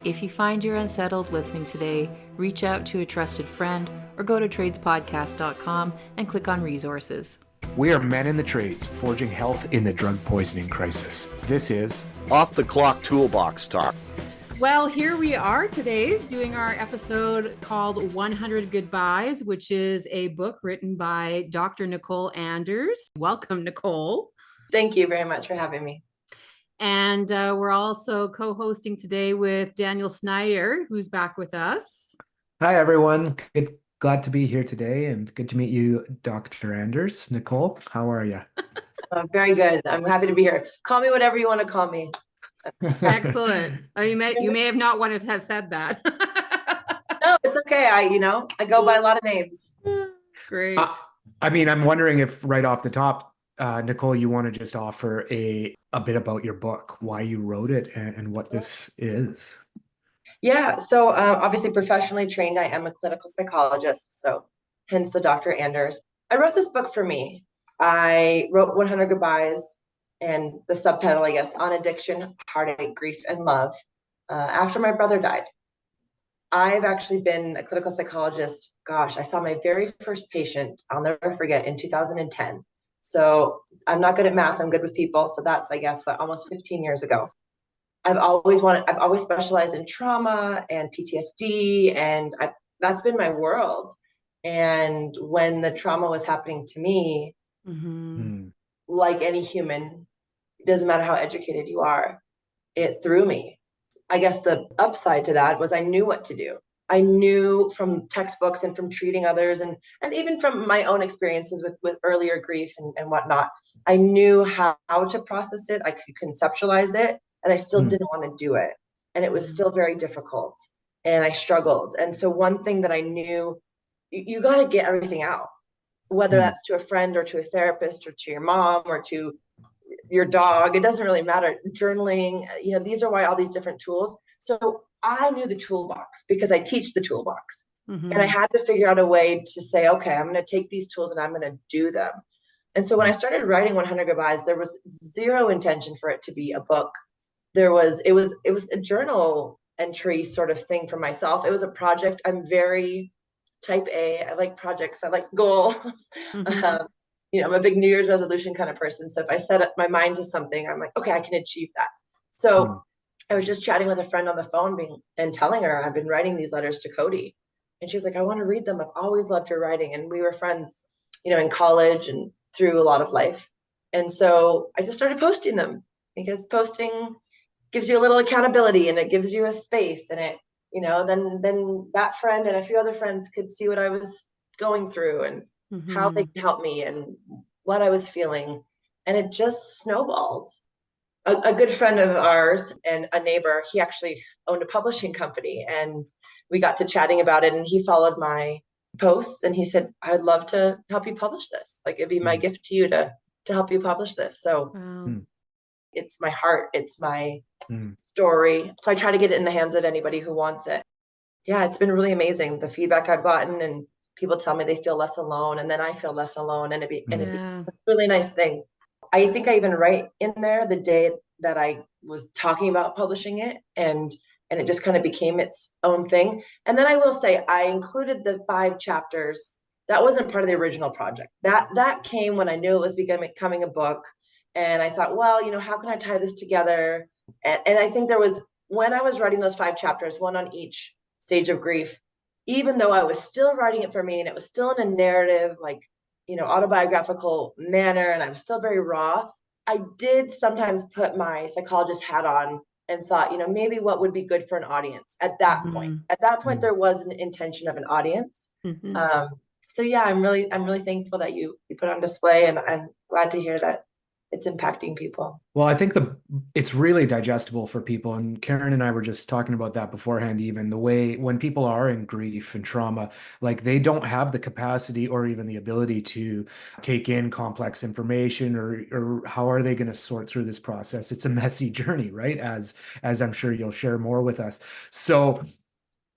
If you find you're unsettled listening today, reach out to a trusted friend or go to tradespodcast.com and click on resources. We are men in the trades, forging health in the drug poisoning crisis. This is Off the Clock Toolbox Talk. Well, here we are today doing our episode called 100 Goodbyes, which is a book written by Dr. Nicole Anders. Welcome, Nicole. Thank you very much for having me. And we're also co-hosting today with Daniel Snyder, who's back with us. Hi, everyone. Glad to be here today, and good to meet you, Dr. Anders. Nicole, how are you? Very good. I'm happy to be here. Call me whatever you want to call me. Excellent. You may have not want to have said that. No, it's okay. I go by a lot of names. Great. I'm wondering if right off the top, Nicole, you want to just offer a bit about your book, why you wrote it, and what this is. Yeah. So obviously professionally trained, I am a clinical psychologist. So hence the Dr. Anders. I wrote this book for me. I wrote 100 Goodbyes and the subtitle, I guess, on addiction, heartache, grief, and love after my brother died. I've actually been a clinical psychologist. Gosh, I saw my very first patient, I'll never forget, in 2010. So I'm not good at math. I'm good with people. So that's, I guess, almost 15 years ago. I've always specialized in trauma and PTSD, and that's been my world. And when the trauma was happening to me, like any human, it doesn't matter how educated you are, it threw me. I guess the upside to that was I knew what to do. I knew from textbooks and from treating others and even from my own experiences with earlier grief and whatnot, I knew how to process it. I could conceptualize it, and I still didn't want to do it. And it was still very difficult, and I struggled. And so one thing that I knew, you got to get everything out, whether that's to a friend or to a therapist or to your mom or to your dog. It doesn't really matter. Journaling, these are why all these different tools. So I knew the toolbox because I teach the toolbox. And I had to figure out a way to say, okay, I'm going to take these tools and I'm going to do them. And so when I started writing 100 Goodbyes, there was zero intention for it to be a book. It was a journal entry sort of thing for myself. It was a project. I'm very type A. I like projects. I like goals. I'm a big New Year's resolution kind of person. So if I set up my mind to something, I'm like, okay, I can achieve that. So I was just chatting with a friend on the phone and telling her I've been writing these letters to Cody. And she was like, I want to read them. I've always loved your writing. And we were friends, in college and through a lot of life. And so I just started posting them because posting gives you a little accountability and it gives you a space. And it, then that friend and a few other friends could see what I was going through and how they could help me and what I was feeling. And it just snowballed. A good friend of ours and a neighbor, he actually owned a publishing company, and we got to chatting about it, and he followed my posts and he said, I'd love to help you publish this. Like, it'd be my gift to you to help you publish this. So it's my heart. It's my story. So I try to get it in the hands of anybody who wants it. Yeah, it's been really amazing. The feedback I've gotten, and people tell me they feel less alone, and then I feel less alone, and it's a really nice thing. I think I even write in there the day that I was talking about publishing it, and it just kind of became its own thing. And then I will say I included the 5 chapters. That wasn't part of the original project. That came when I knew it was becoming a book. And I thought, well, how can I tie this together? And I think when I was writing those 5 chapters, one on each stage of grief, even though I was still writing it for me and it was still in a narrative, like, autobiographical manner, and I was still very raw, I did sometimes put my psychologist hat on and thought, maybe what would be good for an audience at that point. At that point, there was an intention of an audience. So yeah, I'm really thankful that you put on display, and I'm glad to hear that it's impacting people. Well, I think it's really digestible for people. And Karen and I were just talking about that beforehand, even the way when people are in grief and trauma, like they don't have the capacity or even the ability to take in complex information, or how are they going to sort through this process? It's a messy journey, right? As I'm sure you'll share more with us. So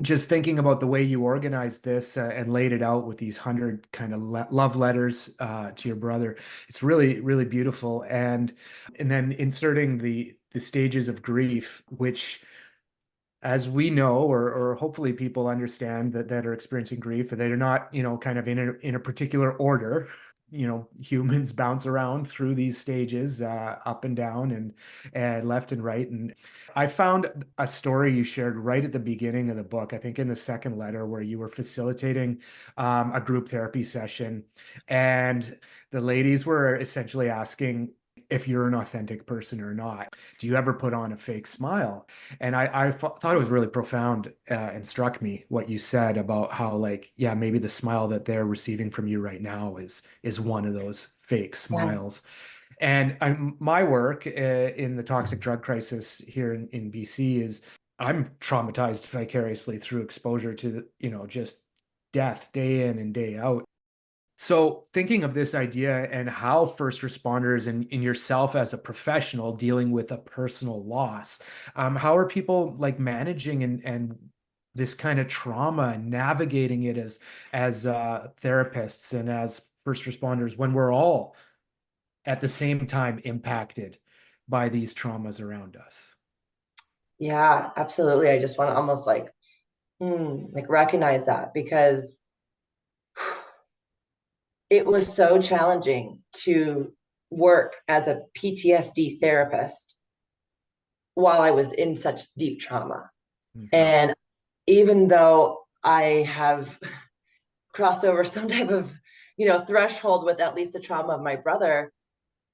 just thinking about the way you organized this and laid it out with these 100 kind of love letters to your brother, it's really, really beautiful. And then inserting the stages of grief, which as we know, or hopefully people understand that are experiencing grief, that they're not, kind of in a particular order. Humans bounce around through these stages, up and down and left and right. And I found a story you shared right at the beginning of the book, I think in the second letter, where you were facilitating a group therapy session, and the ladies were essentially asking if you're an authentic person or not. Do you ever put on a fake smile? And I thought it was really profound, and struck me what you said about how, like, yeah, maybe the smile that they're receiving from you right now is one of those fake smiles. And my work in the toxic drug crisis here in BC is I'm traumatized vicariously through exposure to, just death day in and day out. So thinking of this idea and how first responders and yourself as a professional dealing with a personal loss, how are people like managing and this kind of trauma and navigating it as therapists and as first responders when we're all at the same time impacted by these traumas around us? Yeah, absolutely. I just want to almost like recognize that, because it was so challenging to work as a PTSD therapist while I was in such deep trauma. Mm-hmm. And even though I have crossed over some type of, threshold with at least the trauma of my brother,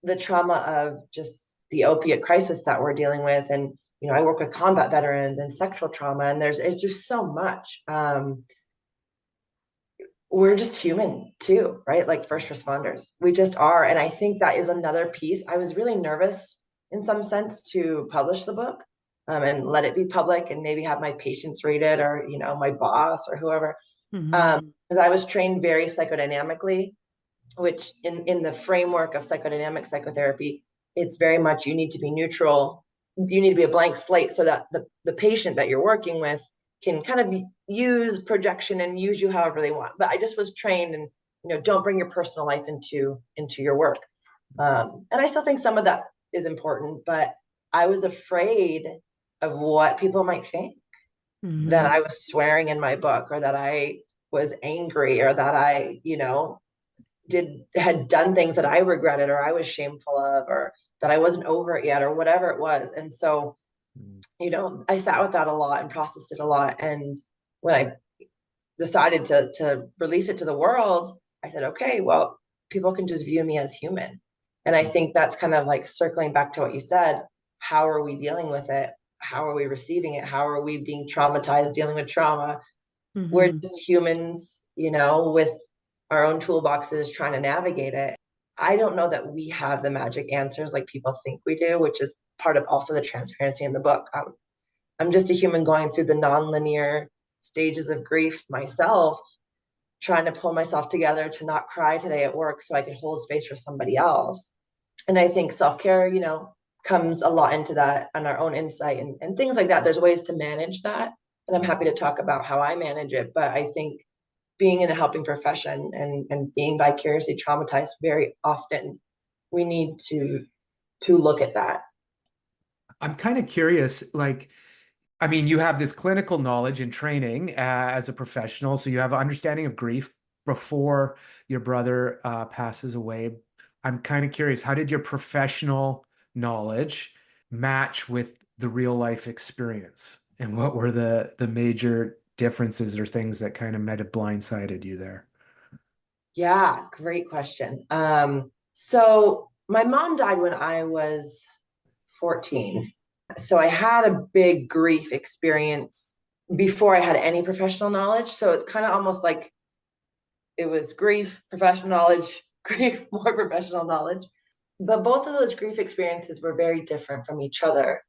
the trauma of just the opiate crisis that we're dealing with. And, I work with combat veterans and sexual trauma, and it's just so much. We're just human too, right? Like first responders, we just are. And I think that is another piece. I was really nervous in some sense to publish the book, and let it be public and maybe have my patients read it, or, my boss or whoever. Because I was trained very psychodynamically, which in the framework of psychodynamic psychotherapy, it's very much, you need to be neutral. You need to be a blank slate so that the patient that you're working with can kind of use projection and use you however they want. But I just was trained and, don't bring your personal life into your work. And I still think some of that is important, but I was afraid of what people might think, that I was swearing in my book, or that I was angry, or that I, had done things that I regretted, or I was shameful of, or that I wasn't over it yet, or whatever it was. And so, I sat with that a lot and processed it a lot. And when I decided to release it to the world, I said, okay, well, people can just view me as human. And I think that's kind of like circling back to what you said. How are we dealing with it? How are we receiving it? How are we being traumatized, dealing with trauma? We're just humans, with our own toolboxes trying to navigate it. I don't know that we have the magic answers like people think we do, which is part of also the transparency in the book. I'm just a human going through the nonlinear stages of grief myself, trying to pull myself together to not cry today at work so I could hold space for somebody else. And I think self-care, comes a lot into that, and our own insight and things like that. There's ways to manage that. And I'm happy to talk about how I manage it. But I think being in a helping profession and being vicariously traumatized very often, we need to look at that. I'm kind of curious, like, I mean, you have this clinical knowledge and training as a professional, so you have an understanding of grief before your brother passes away. I'm kind of curious, how did your professional knowledge match with the real life experience? And what were the major differences or things that kind of might have blindsided you there? Yeah, great question. So my mom died when I was 14. So I had a big grief experience before I had any professional knowledge. So it's kind of almost like it was grief, professional knowledge, grief, more professional knowledge. But both of those grief experiences were very different from each other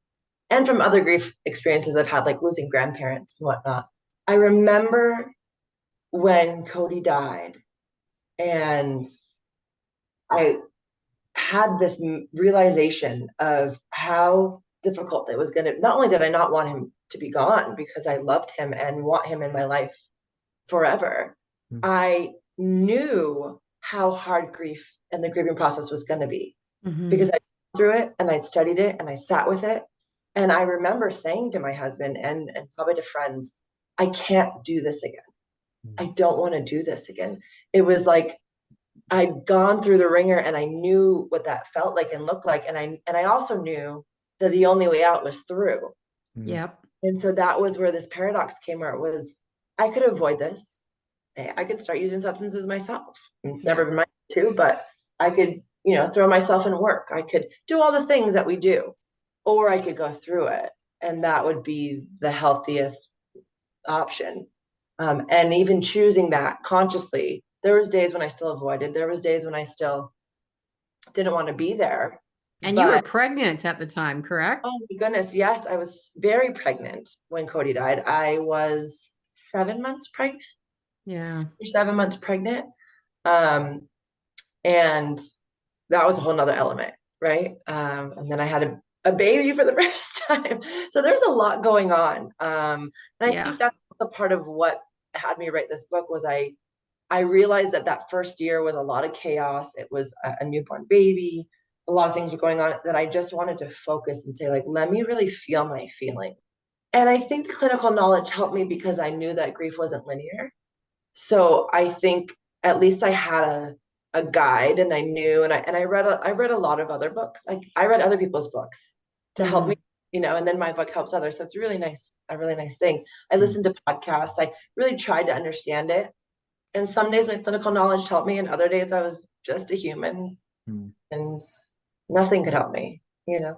and from other grief experiences I've had, like losing grandparents and whatnot. I remember when Cody died, and I had this realization of how difficult it was going to, not only did I not want him to be gone because I loved him and want him in my life forever, I knew how hard grief and the grieving process was going to be, because I went through it and I'd studied it and I sat with it. And I remember saying to my husband and probably to friends, I can't do this again. I don't want to do this again. It was like I'd gone through the ringer and I knew what that felt like and looked like. And I also knew that the only way out was through. Yep. And so that was where this paradox came, where it was, I could avoid this. I could start using substances myself. It's never been my to, but I could, throw myself in work. I could do all the things that we do, or I could go through it. And that would be the healthiest option. And even choosing that consciously, there was days when I still avoided. There was days when I still didn't want to be there. And you were pregnant at the time, correct? Oh my goodness. Yes, I was very pregnant when Cody died. I was 7 months pregnant. Yeah. 7 months pregnant. And that was a whole nother element, right? And then I had a baby for the first time. So there's a lot going on. And I think that's the part of what had me write this book was I realized that first year was a lot of chaos. It was a newborn baby. A lot of things were going on that I just wanted to focus and say, like, let me really feel my feeling. And I think the clinical knowledge helped me because I knew that grief wasn't linear. So I think at least I had a guide, and I knew, and I read a lot of other books. Like I read other people's books to help me, and then my book helps others. So it's really nice, a really nice thing. I listened to podcasts. I really tried to understand it. And some days my clinical knowledge helped me, and other days I was just a human and nothing could help me, Yeah.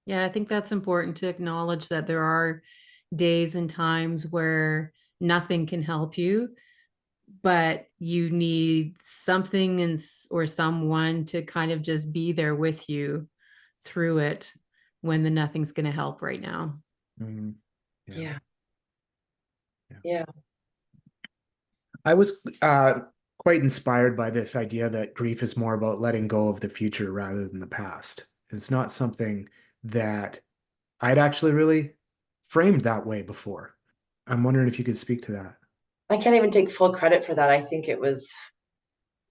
Yeah, I think that's important to acknowledge that there are days and times where nothing can help you, but you need something or someone to kind of just be there with you through it when the nothing's going to help right now. Yeah. I was quite inspired by this idea that grief is more about letting go of the future rather than the past. It's not something that I'd actually really framed that way before. I'm wondering if you could speak to that. I can't even take full credit for that. I think it was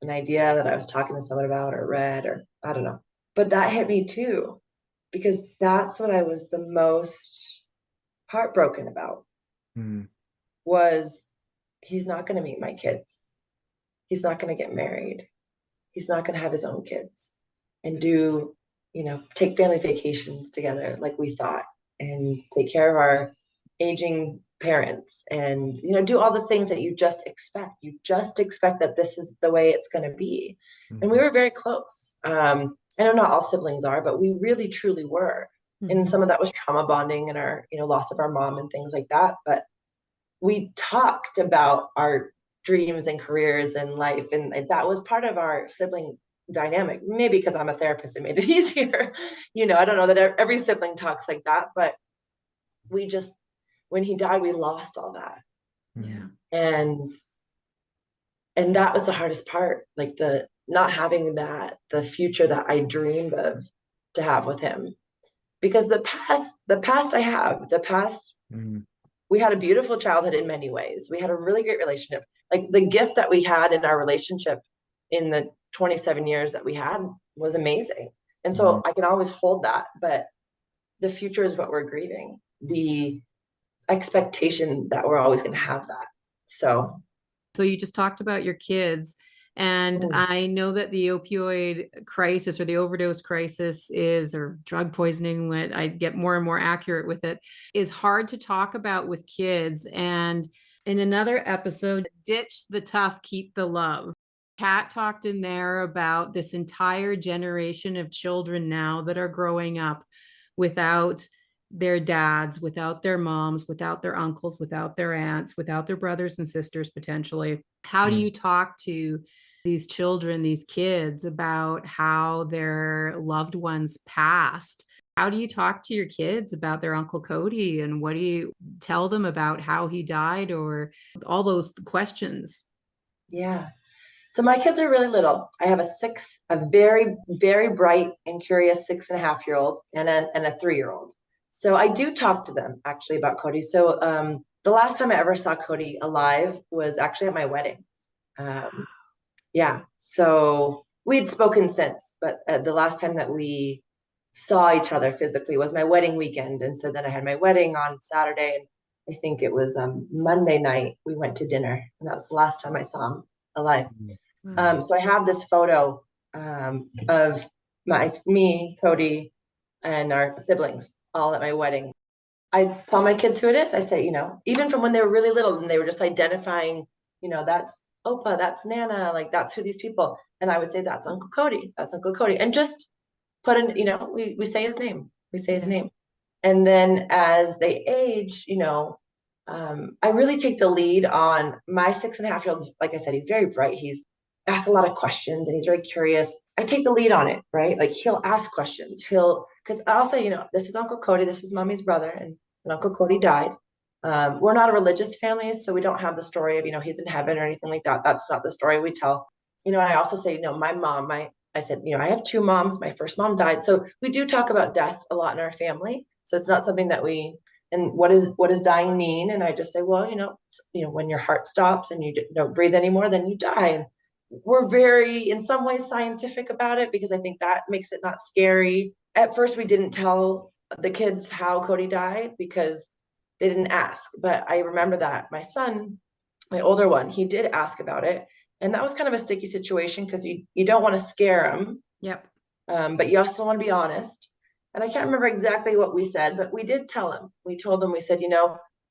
an idea that I was talking to someone about or read, or I don't know. But that hit me too, because that's what I was the most heartbroken about was he's not going to meet my kids. He's not going to get married. He's not going to have his own kids and do, take family vacations together like we thought, and take care of our aging parents, and, do all the things that you just expect. You just expect that this is the way it's going to be. And we were very close. I know not all siblings are, but we really, truly were. And some of that was trauma bonding and our, loss of our mom and things like that. But we talked about our dreams and careers and life. And that was part of our sibling dynamic. Maybe because I'm a therapist, it made it easier. I don't know that every sibling talks like that, but we just, when he died, we lost all that. Yeah. And that was the hardest part, like the not having the future that I dreamed of to have with him. Because the past, we had a beautiful childhood in many ways. We had a really great relationship. Like the gift that we had in our relationship in the 27 years that we had was amazing. And so I can always hold that, but the future is what we're grieving. The expectation that we're always going to have that. So you just talked about your kids. And I know that the opioid crisis or the overdose crisis or drug poisoning, when I get more and more accurate with it, is hard to talk about with kids. And in another episode, Ditch the Tough, Keep the Love, Kat talked in there about this entire generation of children now that are growing up without their dads, without their moms, without their uncles, without their aunts, without their brothers and sisters, potentially. How do you talk to these children, these kids, about how their loved ones passed? How do you talk to your kids about their Uncle Cody, and what do you tell them about how he died, or all those questions? Yeah. So my kids are really little. I have a very, very bright and curious 6.5-year-old and a 3-year-old. So I do talk to them actually about Cody. So the last time I ever saw Cody alive was actually at my wedding. Yeah. So we'd spoken since, but the last time that we saw each other physically. It was my wedding weekend. And so then I had my wedding on Saturday, and I think it was Monday night we went to dinner, and that was the last time I saw him alive. Wow. So I have this photo of me, Cody, and our siblings all at my wedding. I tell my kids who it is. I say, even from when they were really little and they were just identifying, that's Opa, that's Nana, like that's who these people. And I would say, that's Uncle Cody, that's Uncle Cody. And just put in, we say his name, his name. And then as they age, I really take the lead on my 6.5-year-old. Like I said, he's very bright. He's asked a lot of questions and he's very curious. I take the lead on it, right? Like he'll ask questions. Because I'll say, this is Uncle Cody, this is Mommy's brother, and Uncle Cody died. We're not a religious family, so we don't have the story of, he's in heaven or anything like that. That's not the story we tell. And I also say, my mom, I said, I have 2 moms. My first mom died. So we do talk about death a lot in our family. So it's not something that and what does dying mean? And I just say, well, when your heart stops and you don't breathe anymore, then you die. And we're very, in some ways, scientific about it, because I think that makes it not scary. At first, we didn't tell the kids how Cody died because they didn't ask. But I remember that my son, my older one, he did ask about it. And that was kind of a sticky situation because you don't want to scare him. Yep. But you also want to be honest. And I can't remember exactly what we said, but we did tell him. We told him, we said,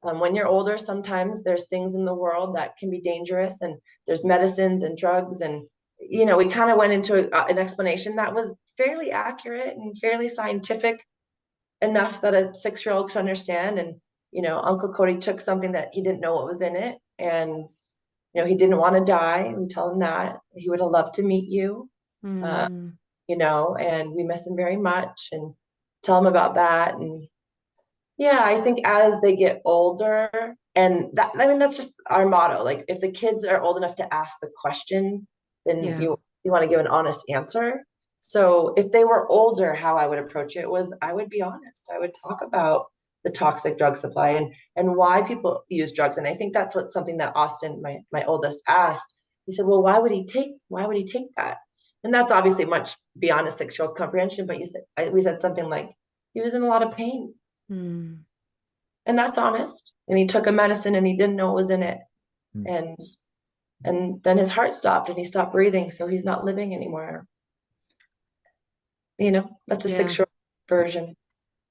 when you're older, sometimes there's things in the world that can be dangerous, and there's medicines and drugs. And, we kind of went into an explanation that was fairly accurate and fairly scientific enough that a 6-year-old could understand. And, Uncle Cody took something that he didn't know what was in it. And, he didn't want to die. We told him that he would have loved to meet you, and we miss him very much, and tell him about that. And yeah, I think as they get older, and that's just our motto. Like if the kids are old enough to ask the question, then you want to give an honest answer. So if they were older, how I would approach it was I would be honest. I would talk about the toxic drug supply and why people use drugs. And I think that's something that Austin, my oldest, asked. He said, well, why would he take that? And that's obviously much beyond a 6-year-old's comprehension. But we said something like, he was in a lot of pain. And that's honest. And he took a medicine and he didn't know what was in it. And then his heart stopped and he stopped breathing. So he's not living anymore. That's a 6-year-old version.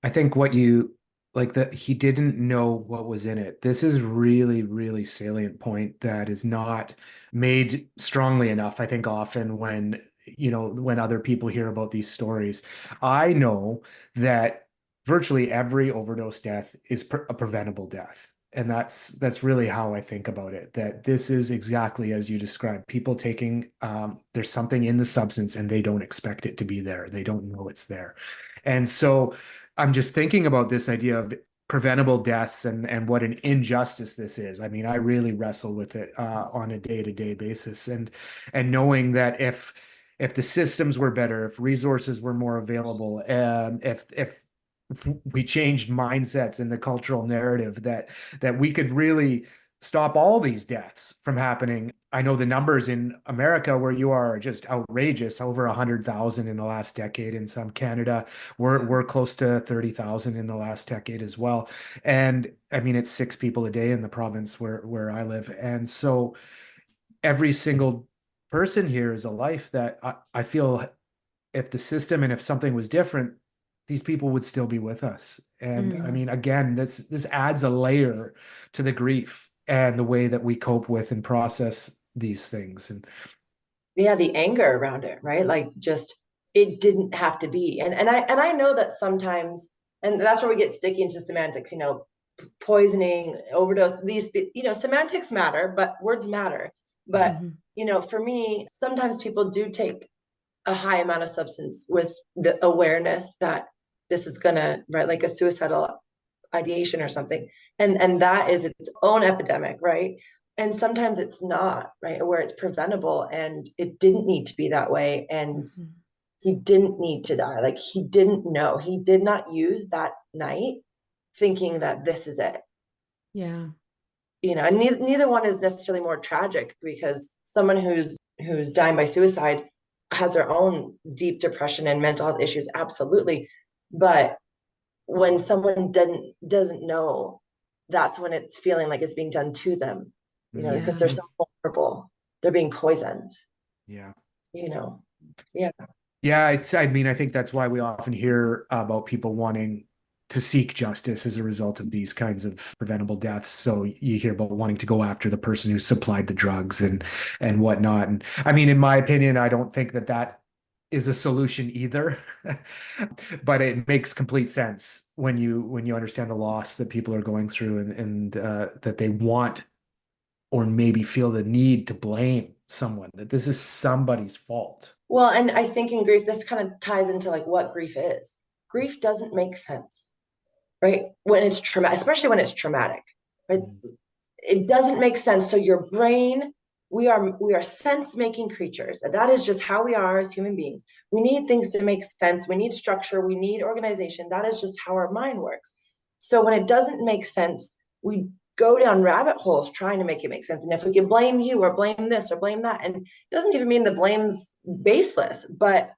I think what you like, that he didn't know what was in it. This is really, really salient point that is not made strongly enough, I think, often when other people hear about these stories. I know that virtually every overdose death is a preventable death. And that's really how I think about it, that this is exactly as you described. People taking, there's something in the substance and they don't expect it to be there. They don't know it's there. And so I'm just thinking about this idea of preventable deaths and what an injustice this is. I mean, I really wrestle with it on a day-to-day basis, and knowing that if the systems were better, if resources were more available, if we changed mindsets in the cultural narrative, that we could really stop all these deaths from happening. I know the numbers in America where you are just outrageous, over 100,000 in the last decade. In some Canada, we're close to 30,000 in the last decade as well. And I mean, it's 6 people a day in the province where I live. And so every single person here is a life that I feel, if the system and if something was different, these people would still be with us. And I mean, again, this adds a layer to the grief and the way that we cope with and process these things. And the anger around it, right? Like, just, it didn't have to be. And I know that sometimes, and that's where we get sticky into semantics, poisoning, overdose, these, semantics matter, but words matter. But, for me, sometimes people do take a high amount of substance with the awareness that this is gonna, right, like a suicidal ideation or something. And that is its own epidemic, right? And sometimes it's not, right, where it's preventable and it didn't need to be that way. And he didn't need to die. Like, he didn't know. He did not use that night thinking that this is it. Yeah. And neither one is necessarily more tragic, because someone who's dying by suicide, has their own deep depression and mental health issues, absolutely. But when someone doesn't know, that's when it's feeling like it's being done to them, because they're so vulnerable. They're being poisoned. Yeah. Yeah. Yeah, I mean, I think that's why we often hear about people wanting to seek justice as a result of these kinds of preventable deaths. So you hear about wanting to go after the person who supplied the drugs and whatnot. And I mean, in my opinion, I don't think that is a solution either. But it makes complete sense when you understand the loss that people are going through and that they want or maybe feel the need to blame someone, that this is somebody's fault. Well, and I think in grief, this kind of ties into like what grief is. Grief doesn't make sense, right? When it's traumatic, especially when it's traumatic, right? It doesn't make sense. So your brain, we are sense-making creatures. That is just how we are as human beings. We need things to make sense. We need structure. We need organization. That is just how our mind works. So when it doesn't make sense, we go down rabbit holes trying to make it make sense. And if we can blame you or blame this or blame that, and it doesn't even mean the blame's baseless, but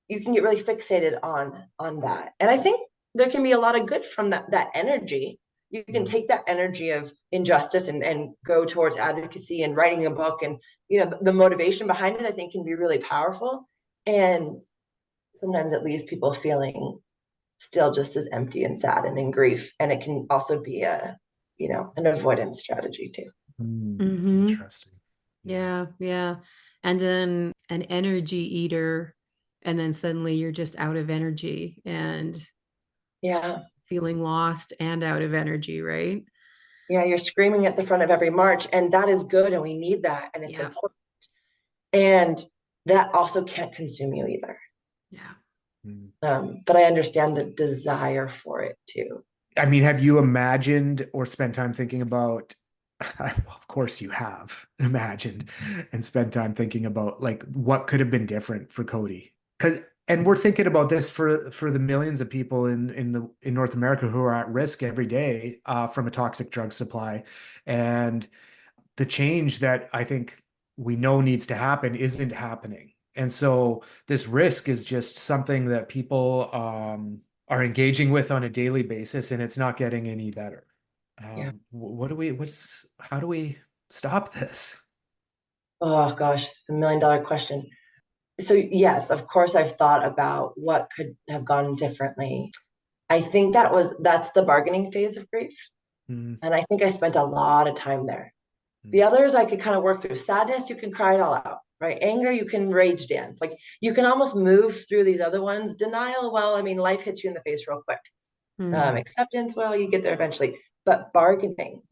you can get really fixated on that. And I think there can be a lot of good from that energy. You can take that energy of injustice and go towards advocacy and writing a book, and the motivation behind it, I think, can be really powerful. And sometimes it leaves people feeling still just as empty and sad and in grief. And it can also be an avoidance strategy too. Interesting. Yeah. And then an energy eater, and then suddenly you're just out of energy and feeling lost and out of energy, right? Yeah, you're screaming at the front of every march, and that is good, and we need that, and it's important. And that also can't consume you either. But I understand the desire for it too. I mean, have you imagined or spent time thinking about, of course you have imagined and spent time thinking about like what could have been different for Cody? And we're thinking about this for the millions of people in North America who are at risk every day from a toxic drug supply. And the change that I think we know needs to happen isn't happening. And so this risk is just something that people are engaging with on a daily basis, and it's not getting any better. How do we stop this? Oh gosh, the $1 million question. So yes, of course, I've thought about what could have gone differently. I think that's the bargaining phase of grief. And I think I spent a lot of time there. The others I could kind of work through. Sadness, you can cry it all out, right? Anger, you can rage dance. Like you can almost move through these other ones. Denial, well, I mean, life hits you in the face real quick. Acceptance, well, you get there eventually. But bargaining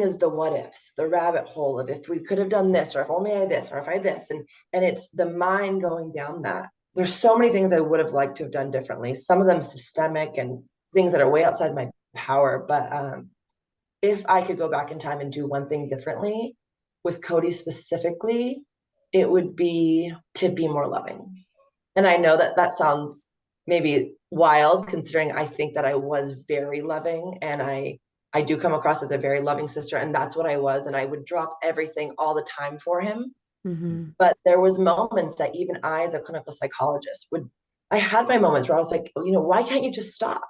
is the what ifs, the rabbit hole of if we could have done this, or if only I had this, or if I had this. And it's the mind going down that. There's so many things I would have liked to have done differently. Some of them systemic and things that are way outside my power. But if I could go back in time and do one thing differently with Cody specifically, it would be to be more loving. And I know that sounds maybe wild, considering I think that I was very loving, and I do come across as a very loving sister, and that's what I was. And I would drop everything all the time for him. But there was moments that even I, as a clinical psychologist, I had my moments where I was like, why can't you just stop?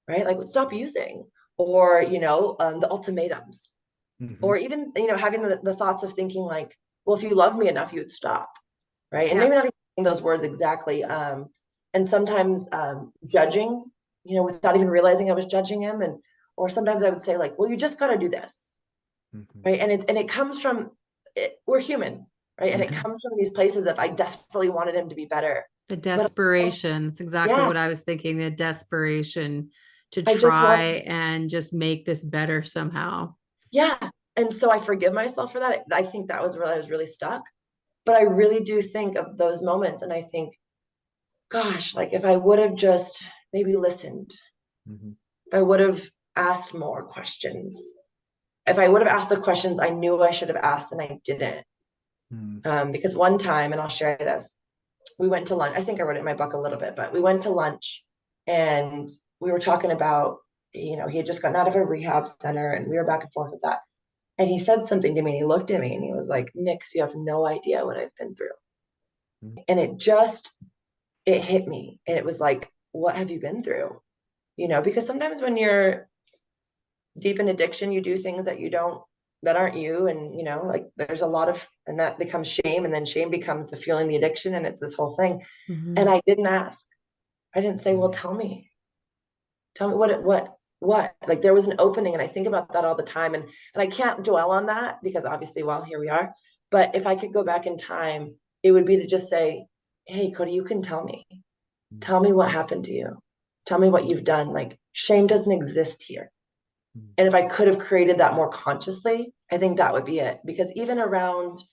Right? Like, stop using, or, the ultimatums, or even, having the thoughts of thinking like, well, if you love me enough, you would stop. Right. And maybe not even those words exactly. And sometimes judging, without even realizing I was judging him. Or sometimes I would say like, well, you just got to do this. Right. And it comes from, we're human. Right. And it comes from these places of I desperately wanted him to be better. The desperation. It's exactly what I was thinking. The desperation to try and just make this better somehow. Yeah. And so I forgive myself for that. I think that was where I was really stuck. But I really do think of those moments, and I think, gosh, like if I would have just maybe listened, if I would have asked more questions, if I would have asked the questions I knew I should have asked and I didn't. Because one time, and I'll share this, we went to lunch. I think I wrote it in my book a little bit, but we went to lunch and we were talking about, he had just gotten out of a rehab center, and we were back and forth with that. And he said something to me, and he looked at me and he was like, Nix, you have no idea what I've been through. And it hit me. And it was like, what have you been through? Because sometimes when you're deep in addiction, you do things that aren't you. And, like there's a lot of, and that becomes shame. And then shame becomes the fueling the addiction. And it's this whole thing. And I didn't ask. I didn't say, well, tell me what, like there was an opening. And I think about that all the time. And I can't dwell on that because obviously, well, here we are. But if I could go back in time, it would be to just say, hey, Cody, you can tell me what happened to you. Tell me what you've done. Like shame doesn't exist here. And if I could have created that more consciously, I think that would be it. Because even around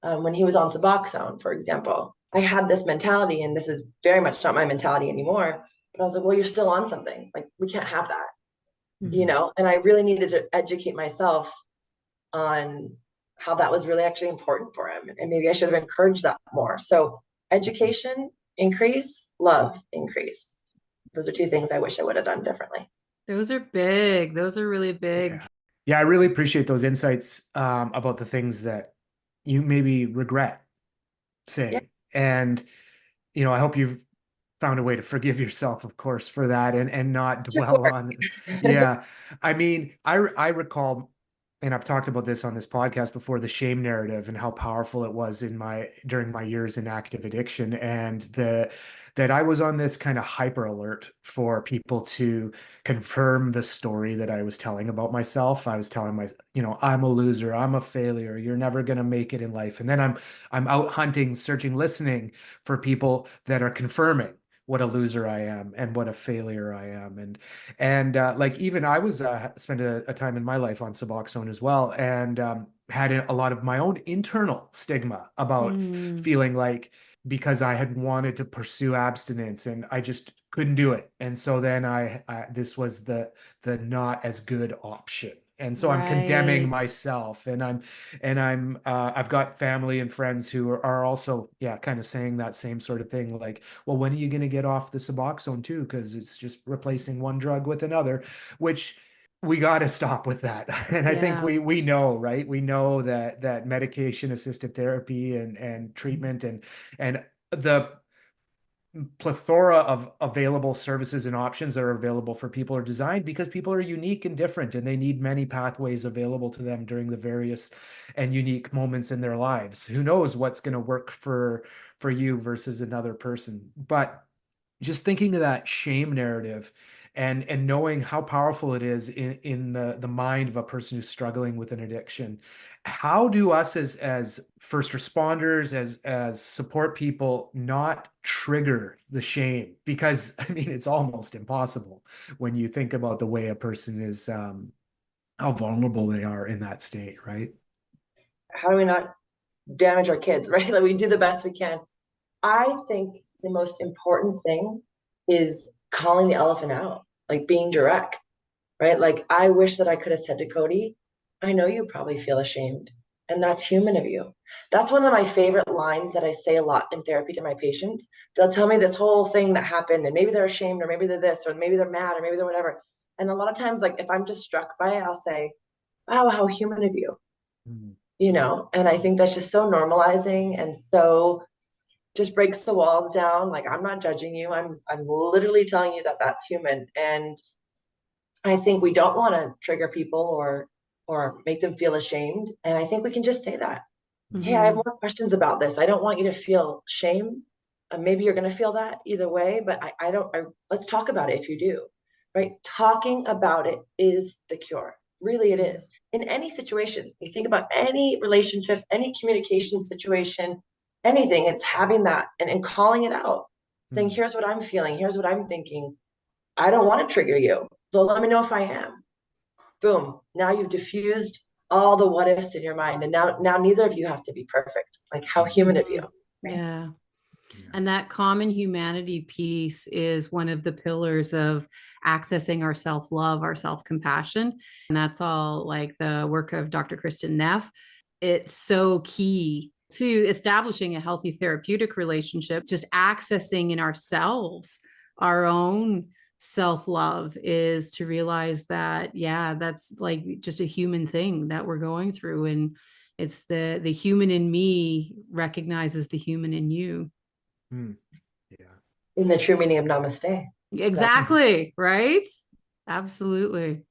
when he was on Suboxone, for example, I had this mentality, and this is very much not my mentality anymore. But I was like, well, you're still on something. Like we can't have that, And I really needed to educate myself on how that was really actually important for him. And maybe I should have encouraged that more. So education, increase, love, increase. Those are two things I wish I would have done differently. Those are big. Those are really big. Yeah, I really appreciate those insights about the things that you maybe regret saying. Yeah. And, I hope you've found a way to forgive yourself, of course, for that and not dwell on it. Yeah. I mean, I recall, and I've talked about this on this podcast before, the shame narrative and how powerful it was during my years in active addiction, and that I was on this kind of hyper alert for people to confirm the story that I was telling about myself. I was telling I'm a loser, I'm a failure, you're never going to make it in life. And then I'm out hunting, searching, listening for people that are confirming what a loser I am and what a failure I am. And like even I was spent a time in my life on Suboxone as well, and had a lot of my own internal stigma about feeling like, because I had wanted to pursue abstinence and I just couldn't do it. And so then this was the not as good option. And so I'm condemning myself, and I've got family and friends who are also, kind of saying that same sort of thing. Like, well, when are you going to get off the Suboxone too? Because it's just replacing one drug with another, which we got to stop with that. And I think we know, right? We know that medication assisted therapy and treatment and the plethora of available services and options that are available for people are designed because people are unique and different, and they need many pathways available to them during the various and unique moments in their lives. Who knows what's going to work for you versus another person? But just thinking of that shame narrative and knowing how powerful it is in the mind of a person who's struggling with an addiction, how do us as first responders, as support people, not trigger the shame? Because I mean, it's almost impossible when you think about the way a person is, how vulnerable they are in that state, right? How do we not damage our kids, right? Like we do the best we can. I think the most important thing is calling the elephant out, like being direct, right? Like I wish that I could have said to Cody, I know you probably feel ashamed, and that's human of you. That's one of my favorite lines that I say a lot in therapy to my patients. They'll tell me this whole thing that happened, and maybe they're ashamed, or maybe they're this, or maybe they're mad, or maybe they're whatever. And a lot of times, like if I'm just struck by it, I'll say, wow, how human of you, And I think that's just so normalizing and so just breaks the walls down. Like I'm not judging you. I'm literally telling you that that's human. And I think we don't want to trigger people or make them feel ashamed. And I think we can just say that, hey, I have more questions about this. I don't want you to feel shame. Maybe you're going to feel that either way, but let's talk about it if you do, right? Talking about it is the cure. Really, it is. In any situation, you think about any relationship, any communication situation, anything, it's having that and calling it out, saying, here's what I'm feeling, here's what I'm thinking. I don't want to trigger you, so let me know if I am. Boom. Now you've diffused all the what ifs in your mind, and now neither of you have to be perfect. Like how human of you. Right? Yeah. And that common humanity piece is one of the pillars of accessing our self-love, our self-compassion. And that's all like the work of Dr. Kristen Neff. It's so key to establishing a healthy therapeutic relationship. Just accessing in ourselves our own self-love is to realize that, that's like just a human thing that we're going through. And It's the human in me recognizes the human in you. Mm, yeah. In the true meaning of namaste. Exactly. Right. Absolutely.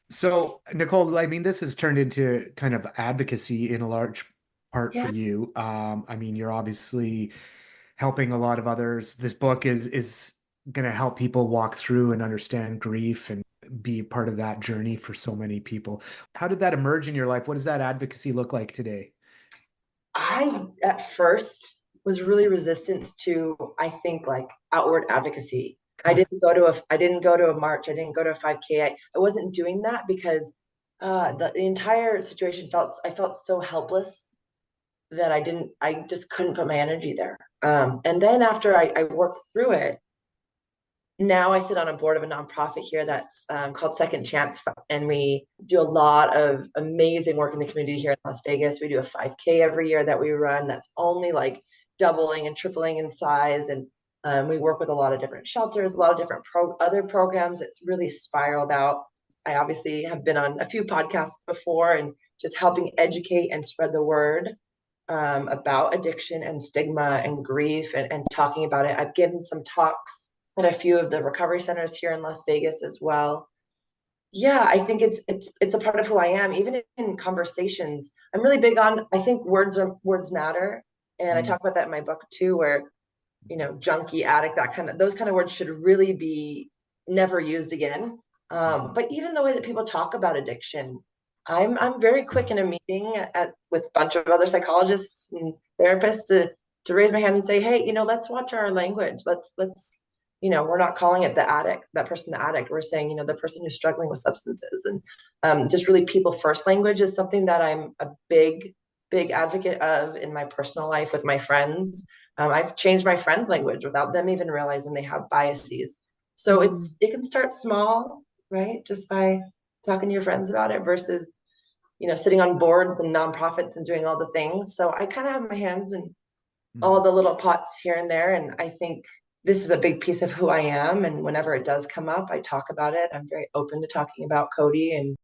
So, Nicole, I mean, this has turned into kind of advocacy in a large part for Yeah. you. I mean, you're obviously helping a lot of others. This book is going to help people walk through and understand grief and be part of that journey for so many people. How did that emerge in your life? What does that advocacy look like today? I at first was really resistant to, I think, like outward advocacy. I didn't go to a march. I didn't go to a 5K. I wasn't doing that because the entire situation I felt so helpless that I just couldn't put my energy there. And then after I worked through it, now I sit on a board of a nonprofit here that's called Second Chance, and we do a lot of amazing work in the community here in Las Vegas. We do a 5K every year that we run that's only like doubling and tripling in size, and we work with a lot of different shelters, a lot of different other programs. It's really spiraled out. I obviously have been on a few podcasts before and just helping educate and spread the word about addiction and stigma and grief and talking about it. I've given some talks at a few of the recovery centers here in Las Vegas as well. Yeah, I think it's a part of who I am. Even in conversations, I'm really big on, I think words matter. And I talk about that in my book too, where, junkie, addict, those kind of words should really be never used again. But even the way that people talk about addiction, I'm very quick in a meeting with a bunch of other psychologists and therapists to raise my hand and say, hey, let's watch our language. Let's we're not calling it that person the addict. We're saying, the person who's struggling with substances. And just really people first language is something that I'm a big advocate of in my personal life with my friends. I've changed my friends' language without them even realizing they have biases. So it can start small, right? Just by talking to your friends about it versus, sitting on boards and nonprofits and doing all the things. So I kind of have my hands in all the little pots here and there. And I think this is a big piece of who I am. And whenever it does come up, I talk about it. I'm very open to talking about Cody. And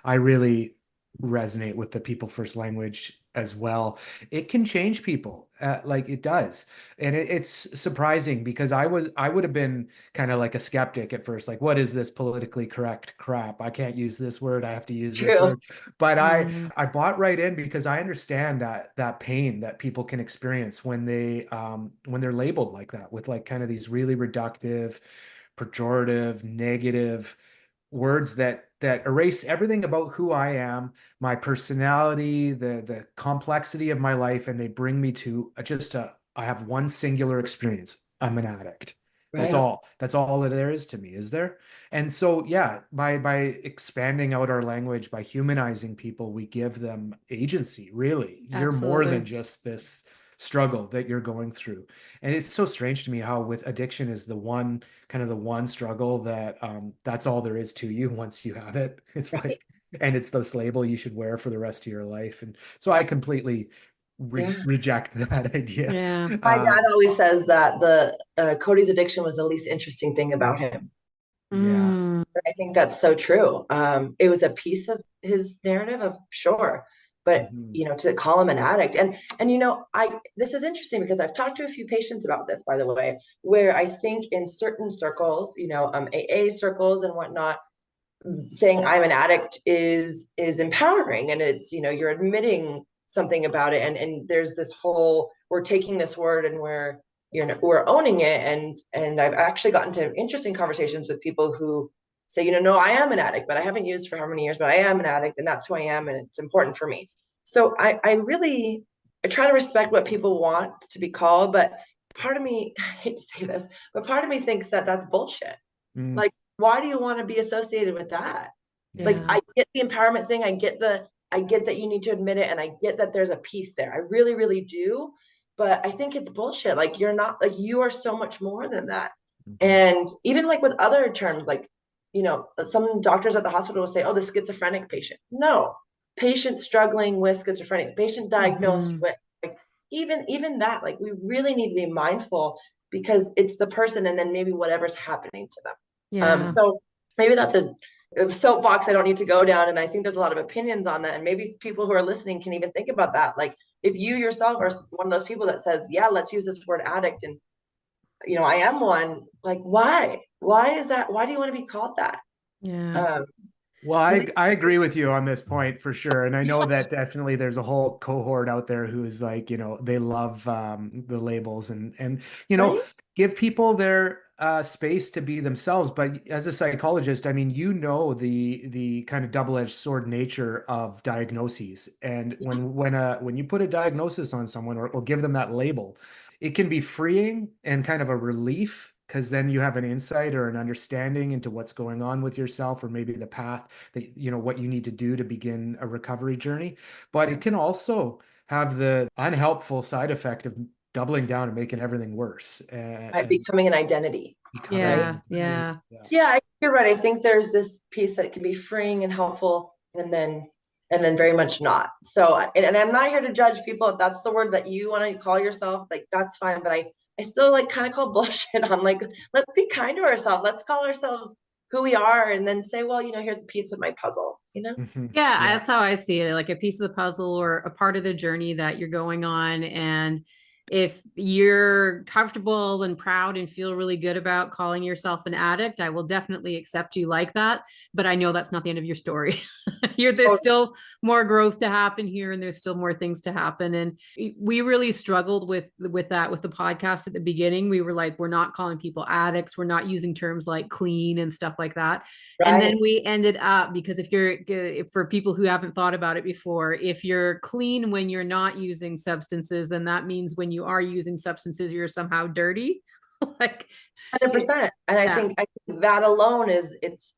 I really resonate with the people first language as well. It can change people, like it does. And it's surprising because I would have been kind of like a skeptic at first, like, what is this politically correct crap? I can't use this word. I have to use this word. But I bought right in because I understand that pain that people can experience when they're labeled like that, with like kind of these really reductive, pejorative, negative words that erase everything about who I am, my personality, the complexity of my life, and they bring me to I have one singular experience. I'm an addict. That's right. all. That's all that there is to me, is there? And so, yeah, by expanding out our language, by humanizing people, we give them agency, really. You're more than just this struggle that you're going through. And it's so strange to me how with addiction is the one struggle that that's all there is to you once you have it. It's Right. like, and it's this label you should wear for the rest of your life. And so I completely reject that idea. Yeah. My dad always says that the Cody's addiction was the least interesting thing about him. Yeah. I think that's so true. It was a piece of his narrative, of sure, but to call him an addict, and this is interesting because I've talked to a few patients about this, by the way, where I think in certain circles, AA circles and whatnot, saying I'm an addict is empowering, and it's you're admitting something about it, and there's this whole, we're taking this word and we're owning it, and I've actually gotten to interesting conversations with people who say, no, I am an addict, but I haven't used for how many years, but I am an addict, and that's who I am, and it's important for me. So I try to respect what people want to be called, but part of me, I hate to say this, but part of me thinks that that's bullshit. Like, why do you want to be associated with that? Yeah. Like, I get the empowerment thing. I get that you need to admit it, and I get that there's a piece there. I really, really do. But I think it's bullshit. Like, you're not, like, you are so much more than that. And even like with other terms, like, some doctors at the hospital will say, oh, the schizophrenic patient. No, patient struggling with schizophrenia, patient diagnosed with, like, even that, like, we really need to be mindful because it's the person and then maybe whatever's happening to them. So maybe that's a soapbox I don't need to go down. And I think there's a lot of opinions on that. And maybe people who are listening can even think about that. Like if you yourself are one of those people that says, yeah, let's use this word addict. And, I am one, like, why is that? Why do you want to be called that? Yeah. Well, I agree with you on this point for sure. And I know that definitely there's a whole cohort out there who is like, they love the labels and Right? give people their space to be themselves. But as a psychologist, I mean, the kind of double-edged sword nature of diagnoses. And when you put a diagnosis on someone or give them that label, it can be freeing and kind of a relief, because then you have an insight or an understanding into what's going on with yourself, or maybe the path that, what you need to do to begin a recovery journey. But it can also have the unhelpful side effect of doubling down and making everything worse. Right, becoming an identity. Yeah. Yeah, you're right. I think there's this piece that can be freeing and helpful, and then very much not. So, and I'm not here to judge people. If that's the word that you want to call yourself, like, that's fine. But I still like kind of call bullshit on, like, let's be kind to ourselves. Let's call ourselves who we are, and then say, well, here's a piece of my puzzle, Yeah, that's how I see it. Like a piece of the puzzle or a part of the journey that you're going on. And if you're comfortable and proud and feel really good about calling yourself an addict, I will definitely accept you like that. But I know that's not the end of your story. There's still more growth to happen here, and there's still more things to happen. And we really struggled with that with the podcast at the beginning. We were like, we're not calling people addicts. We're not using terms like clean and stuff like that. Right. And then we ended up, because for people who haven't thought about it before, if you're clean when you're not using substances, then that means when you are using substances, you're somehow dirty. Like 100%. And I think that alone it's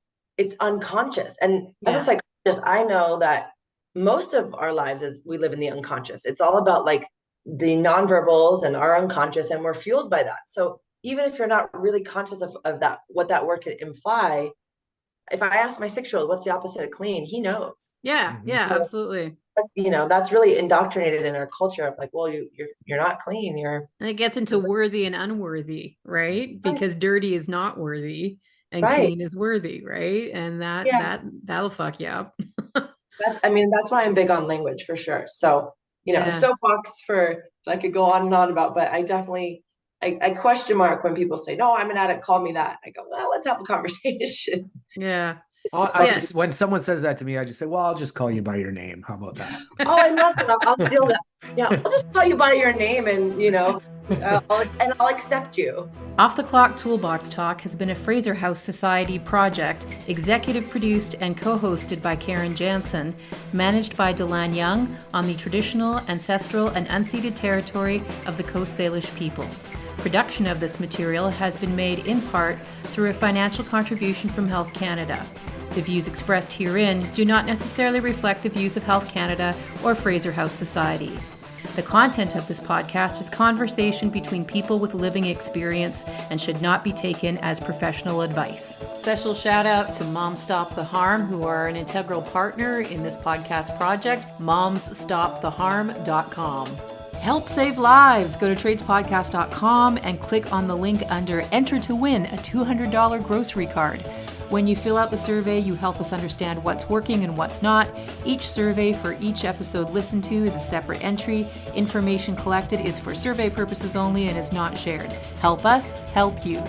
unconscious. And as a psychologist, I know that most of our lives is we live in the unconscious. It's all about like the nonverbals and our unconscious, and we're fueled by that. So even if you're not really conscious of that, what that word could imply, if I ask my 6-year-old what's the opposite of clean, he knows. Yeah, absolutely. That's really indoctrinated in our culture of like, well, you're not clean. And it gets into worthy and unworthy, right? Because dirty is not worthy and clean is worthy, right? And that'll fuck you up. That's why I'm big on language for sure. So, soapbox I could go on and on about, but I definitely I question mark when people say, no, I'm an addict, call me that. I go, well, let's have a conversation. Yeah. When someone says that to me, I just say, well, I'll just call you by your name. How about that? Oh, I love that. I'll steal that. Yeah, I'll just call you by your name, and I'll accept you. Off the Clock Toolbox Talk has been a Fraser House Society project, executive produced and co-hosted by Karen Jansen, managed by Delan Young on the traditional, ancestral, and unceded territory of the Coast Salish peoples. Production of this material has been made in part through a financial contribution from Health Canada. The views expressed herein do not necessarily reflect the views of Health Canada or Fraser House Society. The content of this podcast is conversation between people with living experience and should not be taken as professional advice. Special shout out to Moms Stop the Harm, who are an integral partner in this podcast project, momsstoptheharm.com. Help save lives. Go to tradespodcast.com and click on the link under Enter to win a $200 grocery card. When you fill out the survey, you help us understand what's working and what's not. Each survey for each episode listened to is a separate entry. Information collected is for survey purposes only and is not shared. Help us, help you.